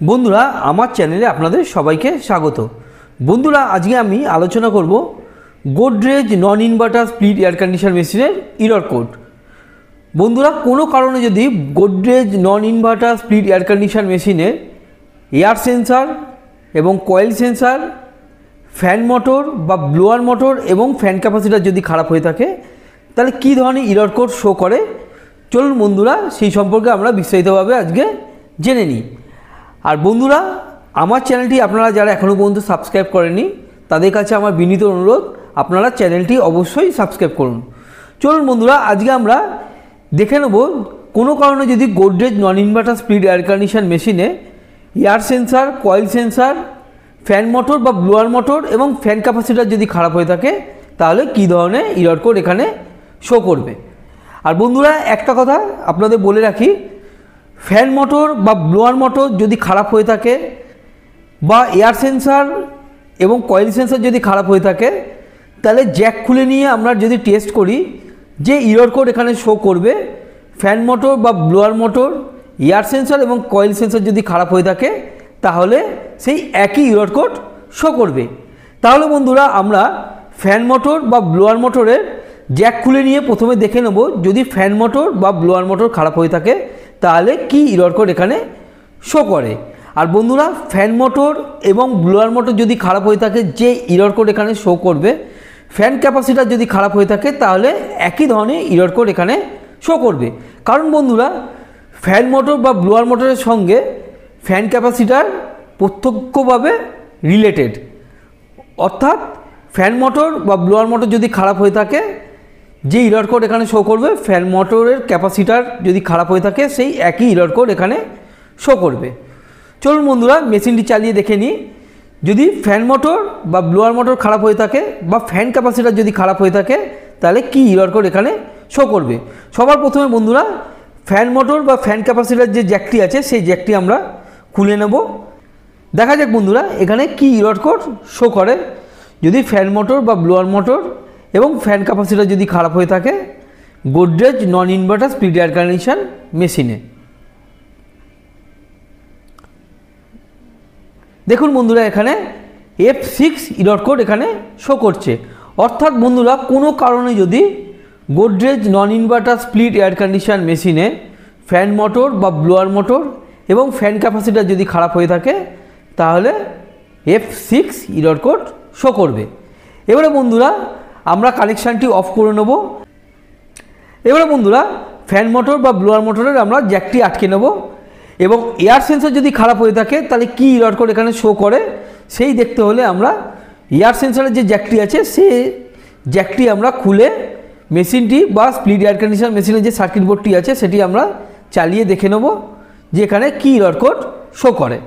বন্ধুরা আমার চ্যানেলে আপনাদের সবাইকে স্বাগত। বন্ধুরা আজকে আমি আলোচনা করব Godrej non inverter split air condition মেশিনের এরর কোড। বন্ধুরা কোনো কারণে যদি Godrej non inverter split air condition মেশিনের এয়ার সেন্সার এবং কয়েল সেন্সার, ফ্যান মোটর বা ব্লোয়ার মোটর এবং ফ্যান ক্যাপাসিটার যদি খারাপ হয়ে থাকে তাহলে কী ধরনের এরর কোড শো করে, চলুন বন্ধুরা সেই সম্পর্কে আমরা বিস্তারিতভাবে আজকে জেনে নিই। আর বন্ধুরা আমার চ্যানেলটি আপনারা যারা এখনও পর্যন্ত সাবস্ক্রাইব করেননি তাদের কাছে আমার বিনীত অনুরোধ, আপনারা চ্যানেলটি অবশ্যই সাবস্ক্রাইব করুন। চলুন বন্ধুরা আজকে আমরা দেখে নেব কোনো কারণে যদি Godrej non inverter split air condition মেশিনে air sensor, coil sensor, fan motor বা ব্লোয়ার মোটর এবং ফ্যান ক্যাপাসিটার যদি খারাপ হয়ে থাকে তাহলে কী ধরনের এরর কোড এখানে শো করবে। আর বন্ধুরা একটা কথা আপনাদের বলে রাখি, ফ্যান মোটর বা ব্লোয়ার মোটর যদি খারাপ হয়ে থাকে বা এয়ার সেন্সার এবং কয়েল সেন্সার যদি খারাপ হয়ে থাকে তাহলে জ্যাক খুলে নিয়ে আমরা যদি টেস্ট করি যে এরর কোড এখানে শো করবে, ফ্যান মোটর বা ব্লোয়ার মোটর, এয়ার সেন্সার এবং কয়েল সেন্সার যদি খারাপ হয়ে থাকে তাহলে সেই একই এরর কোড শো করবে। তাহলে বন্ধুরা আমরা ফ্যান মোটর বা ব্লোয়ার মোটরের জ্যাক খুলে নিয়ে প্রথমে দেখে নেব যদি ফ্যান মোটর বা ব্লোয়ার মোটর খারাপ হয়ে থাকে তাহলে কি এরর কোড এখানে শো করে। আর বন্ধুরা ফ্যান মোটর এবং ব্লোয়ার মোটর যদি খারাপ হয়ে থাকে যে এরর কোড এখানে শো করবে, ফ্যান ক্যাপাসিটার যদি খারাপ হয়ে থাকে তাহলে একই ধরনের এরর কোড এখানে শো করবে। কারণ বন্ধুরা ফ্যান মোটর বা ব্লোয়ার মোটরের সঙ্গে ফ্যান ক্যাপাসিটার প্রত্যক্ষভাবে রিলেটেড, অর্থাৎ ফ্যান মোটর বা ব্লোয়ার মোটর যদি খারাপ হয়ে থাকে যে এরর কোড এখানে শো করবে, ফ্যান মোটরের ক্যাপাসিটার যদি খারাপ হয়ে থাকে সেই একই এরর কোড এখানে শো করবে। চলুন বন্ধুরা মেশিনটি চালিয়ে দেখে নিই যদি ফ্যান মোটর বা ব্লোয়ার মোটর খারাপ হয়ে থাকে বা ফ্যান ক্যাপাসিটার যদি খারাপ হয়ে থাকে তাহলে কি এরর কোড এখানে শো করবে। সবার প্রথমে বন্ধুরা ফ্যান মোটর বা ফ্যান ক্যাপাসিটার যে জ্যাকটি আছে সেই জ্যাকটি আমরা খুলে নেব। দেখা যাক বন্ধুরা এখানে কি এরর কোড শো করে যদি ফ্যান মোটর বা ব্লোয়ার মোটর এবং ফ্যান ক্যাপাসিটার যদি খারাপ হয়ে থাকে Godrej non inverter split air condition মেশিনে। দেখুন বন্ধুরা এখানে F6 এরর কোড এখানে শো করছে, অর্থাৎ বন্ধুরা কোনো কারণে যদি Godrej non inverter split air condition মেশিনে ফ্যান মোটর বা ব্লোয়ার মোটর এবং ফ্যান ক্যাপাসিটার যদি খারাপ হয়ে থাকে তাহলে F6 এরর কোড শো করবে। এবারে বন্ধুরা আমরা কানেকশানটি অফ করে নেব। এবারে বন্ধুরা ফ্যান মোটর বা ব্লোয়ার মোটরের আমরা জ্যাকটি আটকে নেব এবং এয়ার সেন্সার যদি খারাপ হয়ে থাকে তাহলে কী এরর কোড এখানে শো করে সেই দেখতে হলে আমরা এয়ার সেন্সারের যে জ্যাকটি আছে সেই জ্যাকটি আমরা খুলে মেশিনটি বা স্প্লিট এয়ার কন্ডিশন মেশিনের যে সার্কিট বোর্ডটি আছে সেটি আমরা চালিয়ে দেখে নেব যে এখানে কী এরর কোড শো করে।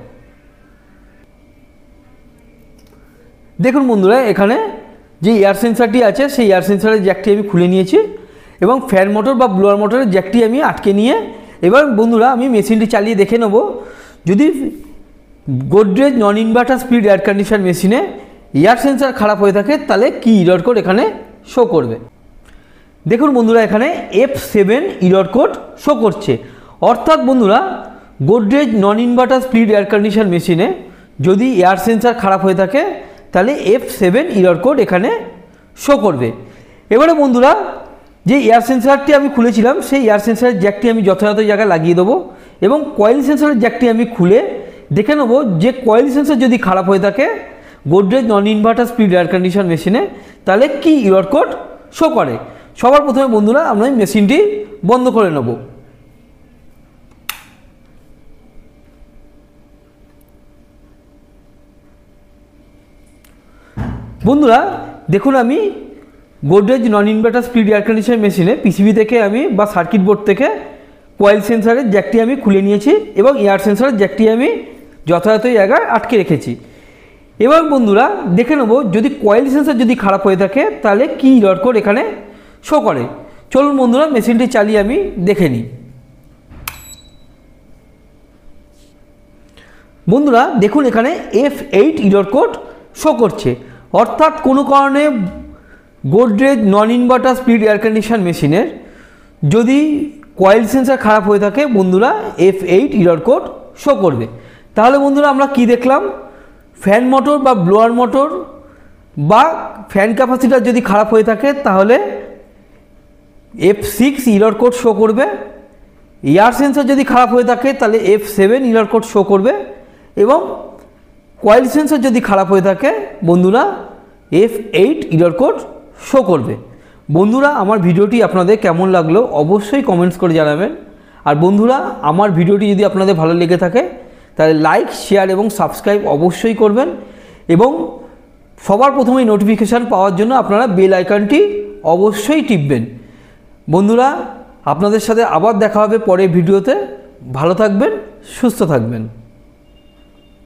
দেখুন বন্ধুরা এখানে যে এয়ার সেন্সারটি আছে সেই এয়ার সেন্সারের জ্যাকটি আমি খুলে নিয়েছি এবং ফ্যান মোটর বা ব্লোয়ার মোটরের জ্যাকটি আমি আটকে নিয়ে এবার বন্ধুরা আমি মেশিনটি চালিয়ে দেখে নেব যদি Godrej non inverter split air condition মেশিনে এয়ার সেন্সার খারাপ হয়ে থাকে তাহলে কী এরর কোড এখানে শো করবে। দেখুন বন্ধুরা এখানে F7 এরর কোড শো করছে, অর্থাৎ বন্ধুরা Godrej non inverter split air condition মেশিনে যদি এয়ার সেন্সার খারাপ হয়ে থাকে তাহলে F7 এরর কোড এখানে শো করবে। এবারে বন্ধুরা যে এয়ার সেন্সারটি আমি খুলেছিলাম সেই এয়ার সেন্সারের জ্যাকটি আমি যথাযথ জায়গায় লাগিয়ে দেবো এবং কয়েল সেন্সারের জ্যাকটি আমি খুলে দেখে নেব যে কয়েল সেন্সার যদি খারাপ হয়ে থাকে Godrej non inverter split air condition মেশিনে তাহলে কি এরর কোড শো করে। সবার প্রথমে বন্ধুরা আমরা মেশিনটি বন্ধ করে নেব। বন্ধুরা দেখুন আমি Godrej non inverter split air condition মেশিনে পিসিবি থেকে আমি বা সার্কিট বোর্ড থেকে কয়েল সেন্সারের জ্যাকটি আমি খুলে নিয়েছি এবং এয়ার সেন্সারের জ্যাকটি আমি যথাযথ জায়গায় আটকে রেখেছি। এবার বন্ধুরা দেখে নেব যদি কয়েল সেন্সার যদি খারাপ হয়ে থাকে তাহলে কী এরর কোড এখানে শো করে। চলুন বন্ধুরা মেশিনটি চালিয়ে আমি দেখে নিই। বন্ধুরা দেখুন এখানে F8 এরর কোড শো করছে, অর্থাৎ কোনো কারণে Godrej non inverter split air condition মেশিনের যদি কয়েল সেন্সার খারাপ হয়ে থাকে বন্ধুরা F8 এরর কোড শো করবে। তাহলে বন্ধুরা আমরা কি দেখলাম, ফ্যান মোটর বা ব্লোয়ার মোটর বা ফ্যান ক্যাপাসিটার যদি খারাপ হয়ে থাকে তাহলে F6 ইরর কোড শো করবে। এয়ার সেন্সর যদি খারাপ হয়ে থাকে তাহলে F7 ইরর কোড শো করবে এবং কয়েল সেন্সর যদি খারাপ হয়ে থাকে বন্ধুরা F8 ইরর কোড শো করবে। বন্ধুরা আমার ভিডিওটি আপনাদের কেমন লাগলো অবশ্যই কমেন্টস করে জানাবেন। আর বন্ধুরা আমার ভিডিওটি যদি আপনাদের ভালো লেগে থাকে তাহলে লাইক, শেয়ার এবং সাবস্ক্রাইব অবশ্যই করবেন এবং সবার প্রথমেই নোটিফিকেশান পাওয়ার জন্য আপনারা বেল আইকনটি অবশ্যই টিপবেন। বন্ধুরা আপনাদের সাথে আবার দেখা হবে পরের ভিডিওতে। ভালো থাকবেন, সুস্থ থাকবেন।